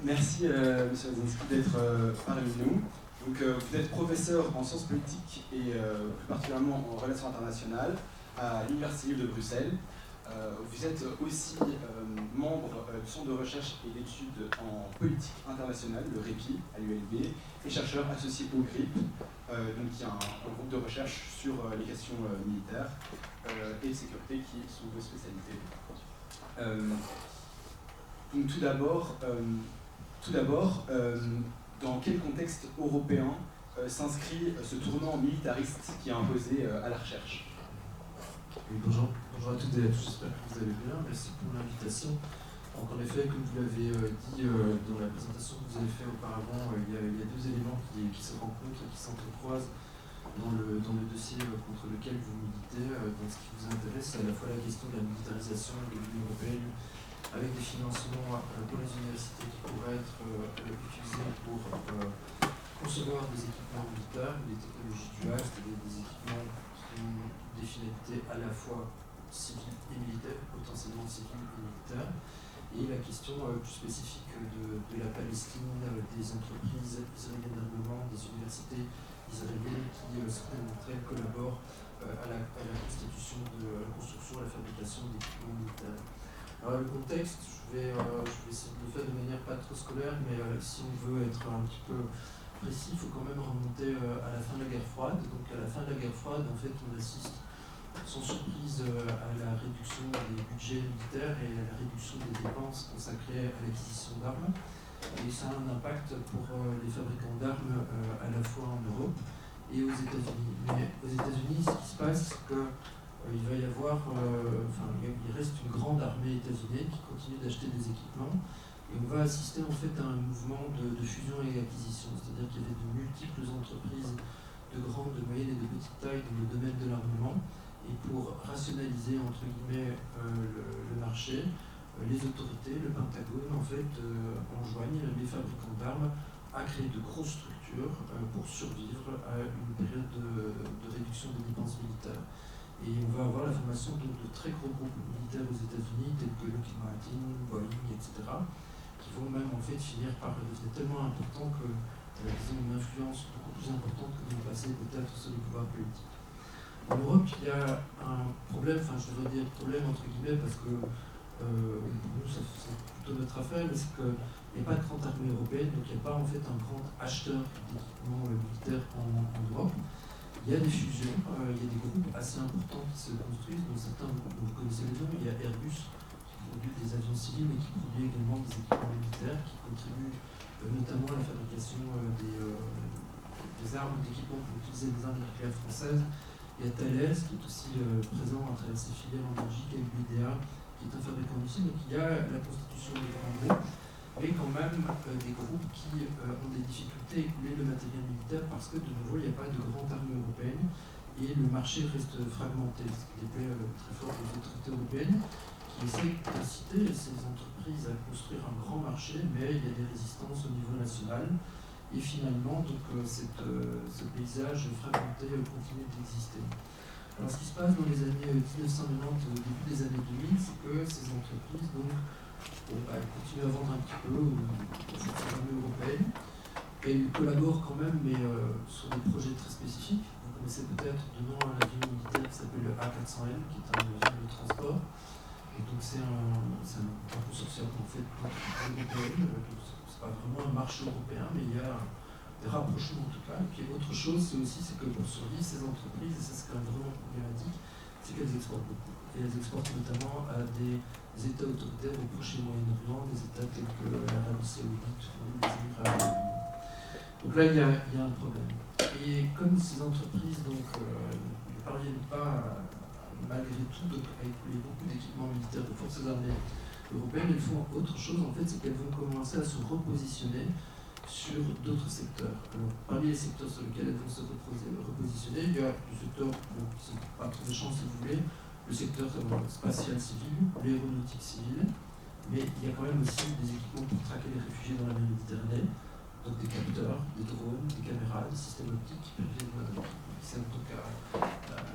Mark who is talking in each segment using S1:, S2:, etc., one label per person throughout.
S1: Merci, Monsieur Wadzinski, d'être parmi nous. Donc, vous êtes professeur en sciences politiques et plus particulièrement en relations internationales à l'Université libre de Bruxelles. Vous êtes aussi membre du Centre de recherche et d'études en politique internationale, le REPI, à l'ULB, et chercheur associé au GRIP, donc qui est un groupe de recherche sur les questions militaires et de sécurité qui sont vos spécialités. Donc tout d'abord, dans quel contexte européen s'inscrit ce tournant militariste qui est imposé à la recherche?
S2: Oui, bonjour à toutes et à tous, j'espère que vous allez bien. Merci pour l'invitation. Donc en effet, comme vous l'avez dit dans la présentation que vous avez faite auparavant, il y a deux éléments qui se rencontrent et qui s'entrecroisent dans le dossier contre lequel vous militez. Donc ce qui vous intéresse, c'est à la fois la question de la militarisation de l'Union européenne, avec des financements pour les universités qui pourraient être utilisés pour concevoir des équipements militaires, des technologies duales, c'est-à-dire des équipements qui ont des finalités à la fois civiles et militaires, potentiellement civiles et militaires. Et la question plus spécifique de la Palestine, des entreprises israéliennes d'armement, des universités israéliennes qui, entre elles, collaborent à la constitution, à la construction, à la fabrication d'équipements militaires. Alors le contexte, je vais essayer de le faire de manière pas trop scolaire, mais si on veut être un petit peu précis, il faut quand même remonter à la fin de la guerre froide. Donc à la fin de la guerre froide, en fait, on assiste sans surprise à la réduction des budgets militaires et à la réduction des dépenses consacrées à l'acquisition d'armes. Et ça a un impact pour les fabricants d'armes à la fois en Europe et aux États-Unis. Mais aux États-Unis, ce qui se passe, c'est que il va y avoir, il reste une grande armée états-unienne qui continue d'acheter des équipements et on va assister en fait à un mouvement de fusion et acquisition, c'est-à-dire qu'il y avait de multiples entreprises de grande, de moyenne et de petite taille dans le domaine de l'armement et pour rationaliser entre guillemets le marché, les autorités, le Pentagone en fait enjoignent les fabricants d'armes à créer de grosses structures pour survivre à une période de réduction des dépenses militaires. Et on va avoir la formation de très gros groupes militaires aux États-Unis, tels que Lockheed Martin, Boeing, etc., qui vont même en fait finir par devenir tellement importants que ils ont une influence beaucoup plus importante que dans le passé, peut-être sur les pouvoirs politiques. En Europe, il y a un problème, je devrais dire problème entre guillemets, parce que pour nous, c'est plutôt notre affaire, mais c'est qu'il n'y a pas de grande armée européenne, donc il n'y a pas en fait un grand acheteur d'équipements militaires en Europe. Il y a des fusions, il y a des groupes assez importants qui se construisent, dont certains, vous connaissez les noms. Il y a Airbus qui produit des avions civils, mais qui produit également des équipements militaires, qui contribuent notamment à la fabrication des armes, d'équipements pour utiliser les armes nucléaires françaises. Il y a Thales qui est aussi présent à travers ses filiales en Belgique, et UBDA qui est un fabricant de missiles. Donc il y a la constitution des grands groupes, mais quand même des groupes qui ont des difficultés à écouler le matériel militaire parce que de nouveau il n'y a pas de grande armée européenne et le marché reste fragmenté, ce qui déplaît très fort aux autorités européennes qui essaient d'inciter ces entreprises à construire un grand marché, mais il y a des résistances au niveau national et finalement donc, ce paysage fragmenté continue d'exister. Alors ce qui se passe dans les années 1990, au début des années 2000, c'est que ces entreprises elles continuent à vendre un petit peu aux forces armées européennes. Et elles collaborent quand même, mais sur des projets très spécifiques. Vous connaissez peut-être de nom un avion militaire qui s'appelle le A400M, qui est un avion de transport. Et donc c'est un consortium en fait européen. C'est pas vraiment un marché européen, mais il y a des rapprochements en tout cas. Et puis autre chose, c'est que pour survivre, ces entreprises, et ça c'est quand même vraiment problématique, c'est qu'elles exportent beaucoup. Et elles exportent notamment à des États autoritaires au Proche et Moyen-Orient, des États tels que l'Arabie Saoudite ou les Émirats arabes unis. Donc là, il y a un problème. Et comme ces entreprises ne parviennent pas, malgré tout, à écouler beaucoup d'équipements militaires de forces armées européennes, elles font autre chose, en fait, c'est qu'elles vont commencer à se repositionner sur d'autres secteurs. Alors, parmi les secteurs sur lesquels elles vont se repositionner, il y a des secteurs qui sont pas trop méchants, si vous voulez, le secteur spatial civil, l'aéronautique civile, mais il y a quand même aussi des équipements pour traquer les réfugiés dans la mer Méditerranée, donc des capteurs, des drones, des caméras, des systèmes optiques qui servent donc à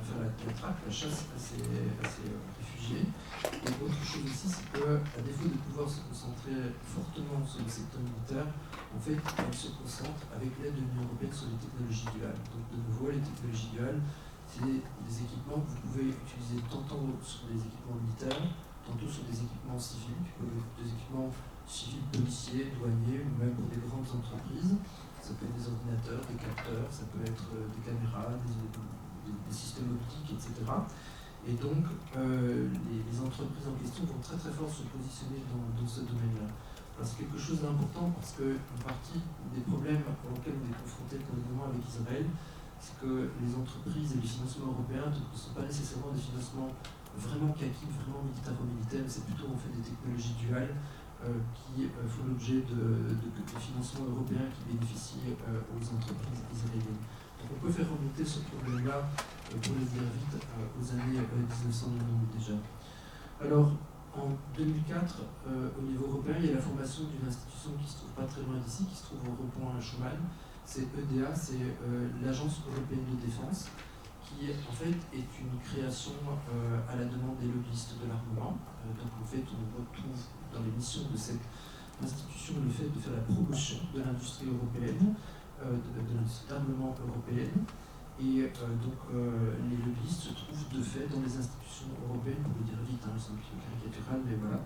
S2: faire la traque, la chasse à ces réfugiés. Et autre chose aussi, c'est qu'à défaut de pouvoir se concentrer très fortement sur le secteur militaire, en fait, elle se concentre avec l'aide de l'Union européenne sur les technologies duales. Donc de nouveau, les technologies duales, c'est des équipements que vous pouvez utiliser tantôt sur des équipements militaires, tantôt sur des équipements civils, des équipements civils, policiers, douaniers, ou même pour des grandes entreprises. Ça peut être des ordinateurs, des capteurs, ça peut être des caméras, des systèmes optiques, etc. Et donc, les entreprises en question vont très très fort se positionner dans ce domaine-là. C'est quelque chose d'important parce qu'une partie des problèmes auxquels on est confronté pour le moment avec Israël, c'est que les entreprises et les financements européens ne sont pas nécessairement des financements vraiment kaki, vraiment militaro-militaires, c'est plutôt en fait des technologies duales qui font l'objet de financements européens qui bénéficient aux entreprises israéliennes. Donc on peut faire remonter ce problème-là, pour le dire vite, aux années 1990 déjà. Alors, en 2004, au niveau européen, il y a la formation d'une institution qui ne se trouve pas très loin d'ici, qui se trouve au rond-point Schuman. C'est EDA, c'est l'Agence européenne de défense, qui en fait est une création à la demande des lobbyistes de l'armement. Donc en fait, on retrouve dans les missions de cette institution le fait de faire la promotion de l'industrie européenne, de l'industrie d'armement européenne. Et donc les lobbyistes se trouvent de fait dans les institutions européennes, pour le dire vite, hein, c'est un petit peu caricatural, mais voilà,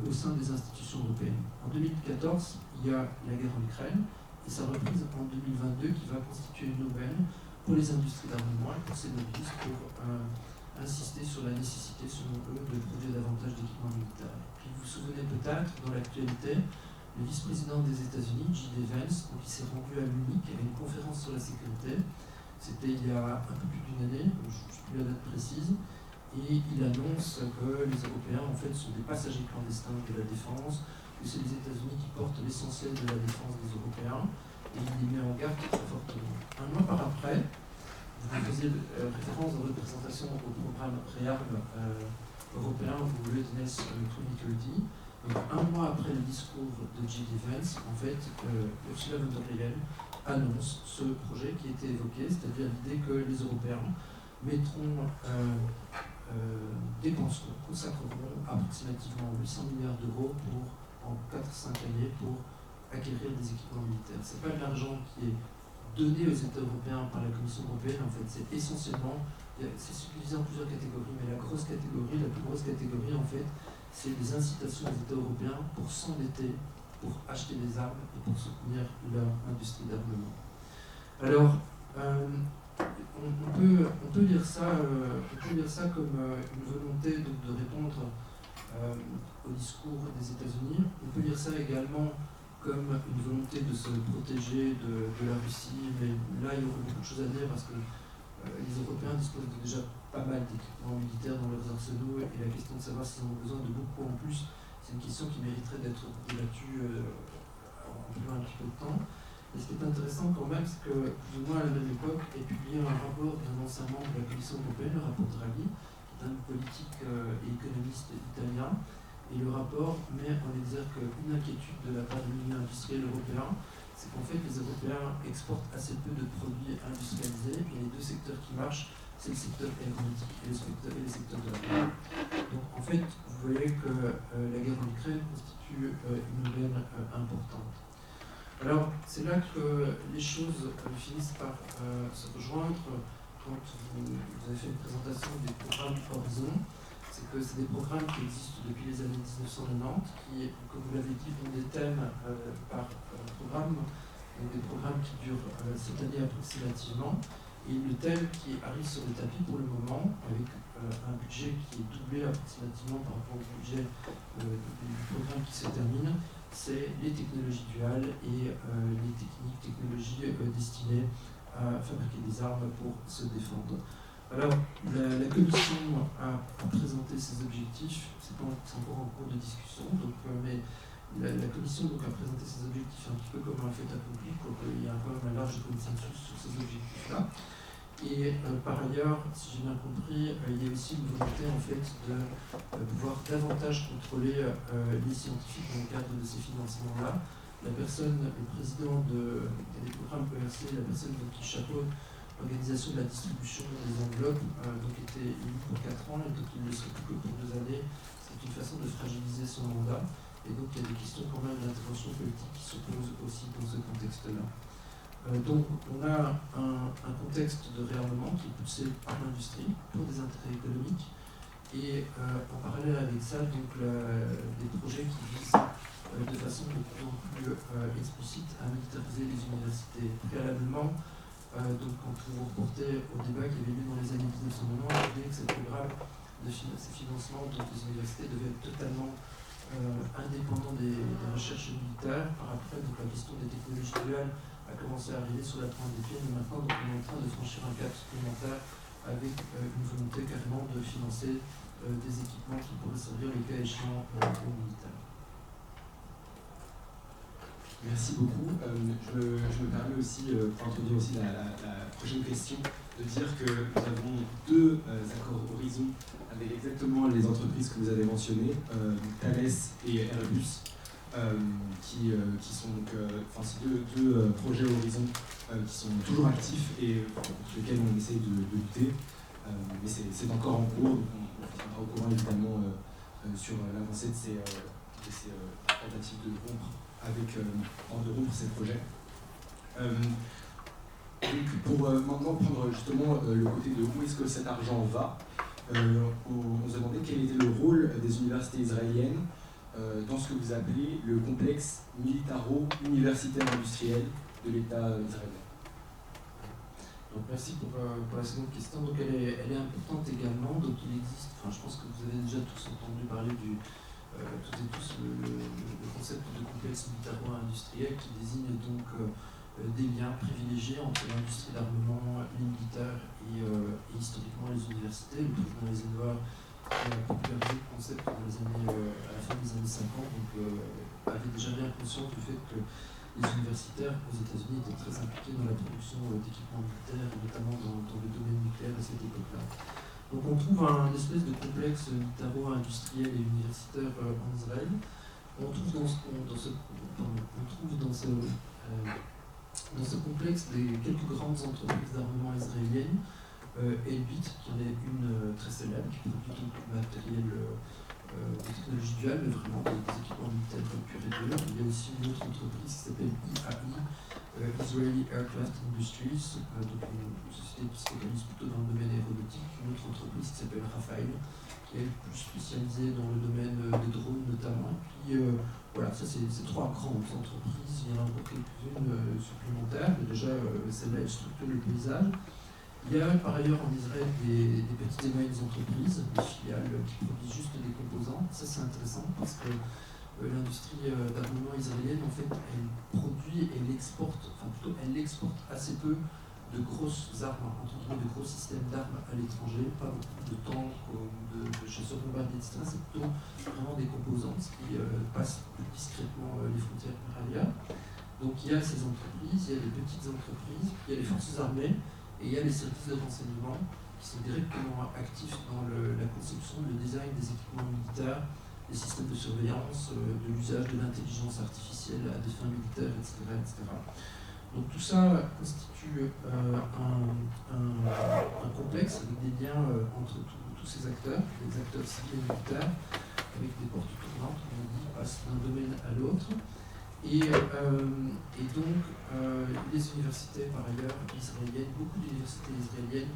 S2: au sein des institutions européennes. En 2014, il y a la guerre en Ukraine, et sa reprise en 2022 qui va constituer une aubaine pour les industries d'armement et pour ces lobbyistes pour insister sur la nécessité, selon eux, de produire davantage d'équipements militaires. Puis vous vous souvenez peut-être, dans l'actualité, le vice-président des États-Unis, J.D. Vance, qui s'est rendu à Munich à une conférence sur la sécurité. C'était il y a un peu plus d'une année, je ne sais plus la date précise, et il annonce que les Européens en fait sont des passagers clandestins de la défense, que c'est les États-Unis qui portent l'essentiel de la défense des Européens, et il les met en garde très fortement. Un mois par après, vous faisiez référence dans votre présentation au programme REARM européen, ou Readiness 2030. Donc un mois après le discours de J.D. Vance, en fait, Ursula von der Leyen annonce ce projet qui était évoqué, c'est-à-dire l'idée que les Européens mettront, dépenseront, consacreront approximativement 800 milliards d'euros en 4-5 années pour acquérir des équipements militaires. Ce n'est pas de l'argent qui est donné aux États européens par la Commission européenne, en fait, c'est essentiellement, c'est subdivisé en plusieurs catégories, mais la plus grosse catégorie, en fait, c'est des incitations aux États européens pour s'endetter, pour acheter des armes et pour soutenir leur industrie d'armement. Alors, on peut lire ça comme une volonté de répondre au discours des États-Unis. On peut lire ça également comme une volonté de se protéger de la Russie, mais là il y aurait beaucoup de choses à dire parce que les Européens disposent déjà pas mal d'équipements militaires dans leurs arsenaux et la question de savoir s'ils ont besoin de beaucoup en plus, c'est une question qui mériterait d'être débattue en un petit peu de temps. Et ce qui est intéressant quand même, c'est que plus ou moins à la même époque est publié un rapport d'un ancien membre de la Commission européenne, le rapport Draghi, qui est un politique et économiste italien. Et le rapport met en exergue une inquiétude de la part du milieu industriel européen, c'est qu'en fait les Européens exportent assez peu de produits industrialisés, et les deux secteurs qui marchent, c'est le secteur aéronautique et le secteur de la. Donc en fait, vous voyez que la guerre en Ukraine constitue une aubaine importante. Alors c'est là que les choses finissent par se rejoindre quand vous avez fait une présentation des programmes Horizon. C'est que c'est des programmes qui existent depuis les années 1990, qui, comme vous l'avez dit, ont des thèmes par programme, donc des programmes qui durent 7 années approximativement. Et le thème qui arrive sur le tapis pour le moment, avec un budget qui est doublé approximativement par rapport au budget du programme qui se termine, c'est les technologies duales et les technologies destinées à fabriquer des armes pour se défendre. Alors, la Commission a présenté ses objectifs, c'est encore en cours de discussion, donc, mais la Commission donc, a présenté ses objectifs un petit peu comme un fait accompli, pour qu'il y ait quand même un large consensus sur ces objectifs-là. Et par ailleurs, si j'ai bien compris, il y a aussi une volonté en fait de pouvoir davantage contrôler les scientifiques dans le cadre de ces financements-là. La personne, le président des programmes ERC, la personne donc, qui chapeaute l'organisation de la distribution des enveloppes, donc était élu pour 4 ans et donc il ne le serait plus que pour 2 années. C'est une façon de fragiliser son mandat. Et donc il y a des questions quand même d'intervention politique qui se posent aussi dans ce contexte-là. Donc on a un contexte de réarmement qui est poussé par l'industrie pour des intérêts économiques. Et en parallèle avec ça, donc des projets qui visent de façon de plus en plus explicite à militariser les universités. Préalablement, donc quand vous reportez au débat qui avait lieu dans les années 1990, l'idée que ce programme de ces financements donc les universités devaient être totalement indépendants des recherches militaires. Par après, donc la question des technologies duales a commencé à arriver sur la pointe des pieds, mais maintenant donc, on est en train de franchir un cap supplémentaire avec une volonté carrément de financer des équipements qui pourraient servir les cas échéants aux militaires.
S1: Merci beaucoup. Je me permets aussi, pour introduire aussi la prochaine question, de dire que nous avons deux accords Horizon avec exactement les entreprises que vous avez mentionnées, Thales et Airbus. Qui sont donc ces deux projets Horizon qui sont toujours actifs et contre lesquels on essaye de lutter, mais c'est encore en cours, donc on vous tiendra au courant évidemment sur l'avancée de ces tentatives de rompre ces projets. Donc pour maintenant prendre justement le côté de où est-ce que cet argent va, on se demandait quel était le rôle des universités israéliennes dans ce que vous appelez le complexe militaro-universitaire industriel de l'État israélien.
S2: Donc merci pour la seconde question. Donc elle est importante également. Donc il existe, je pense que vous avez déjà tous entendu parler toutes et tous le concept de complexe militaro-industriel qui désigne donc des liens privilégiés entre l'industrie d'armement, les militaires et historiquement les universités. Le président Eisenhower qui a popularisé le concept à la fin des années 50, donc avait déjà bien conscience du fait que les universitaires aux États-Unis étaient très impliqués dans la production d'équipements militaires, notamment dans le domaine nucléaire à cette époque-là. Donc on trouve un espèce de complexe militaro-industriel et universitaire en Israël. On trouve dans ce complexe quelques grandes entreprises d'armement israéliennes. Elbit, qui en est une très célèbre, qui produit donc du matériel de technologie duale, mais vraiment des équipements militaires purs et durs. Il y a aussi une autre entreprise qui s'appelle IAI, Israeli Aircraft Industries, donc une société qui se focalise plutôt dans le domaine aéronautique. Une autre entreprise qui s'appelle Rafael, qui est plus spécialisée dans le domaine des drones notamment. Et puis voilà, ça c'est trois grandes entreprises. Il y en a encore quelques-unes supplémentaires, mais déjà celle-là elle structure le paysage. Il y a par ailleurs en Israël des petites et moyennes entreprises, des filiales qui produisent juste des composants. Ça c'est intéressant parce que l'industrie d'armement israélienne, en fait, elle produit et elle exporte assez peu de grosses armes, entre guillemets de gros systèmes d'armes à l'étranger, pas beaucoup de tanks ou de chasseurs bombardiers, etc. C'est plutôt vraiment des composants qui passent plus discrètement les frontières par ailleurs. Donc il y a ces entreprises, il y a les petites entreprises, il y a les forces armées, et il y a les services de renseignement qui sont directement actifs dans la conception, le design des équipements militaires, des systèmes de surveillance, de l'usage de l'intelligence artificielle à des fins militaires, etc. etc. Donc tout ça constitue un complexe avec des liens entre tous ces acteurs, les acteurs civils et militaires, avec des portes tournantes, comme on dit, qui passent d'un domaine à l'autre. Et donc, les universités, par ailleurs, israéliennes, beaucoup d'universités israéliennes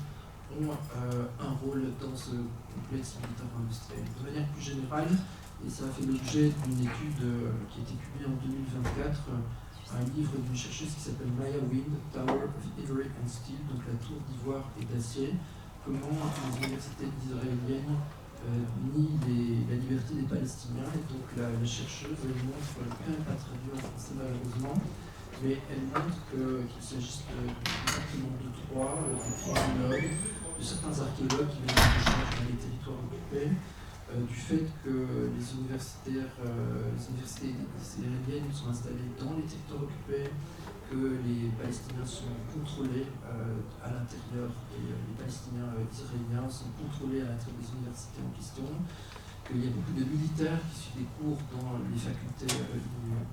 S2: ont un rôle dans ce complexe militaro-industriel. De manière plus générale, et ça a fait l'objet d'une étude qui a été publiée en 2024, un livre d'une chercheuse qui s'appelle Maya Wind, Tower of Ivory and Steel, donc la tour d'ivoire et d'acier, comment les universités israéliennes nie la liberté des Palestiniens. Et donc la chercheuse, elle montre, elle n'est quand même pas traduite en français malheureusement, mais elle montre qu'il s'agisse du département de droit, des criminologues, de certains archéologues qui viennent de recherche dans les territoires occupés, du fait que les universités israéliennes sont installées dans les territoires occupés, que les Palestiniens sont contrôlés à l'intérieur, et les Palestiniens israéliens sont contrôlés à l'intérieur des universités en question, qu'il y a beaucoup de militaires qui suivent des cours dans les facultés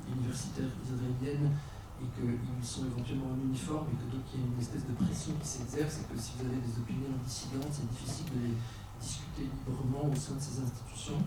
S2: universitaires israéliennes et qu'ils sont éventuellement en uniforme et que donc il y a une espèce de pression qui s'exerce et que si vous avez des opinions dissidentes, c'est difficile de les discuter librement au sein de ces institutions.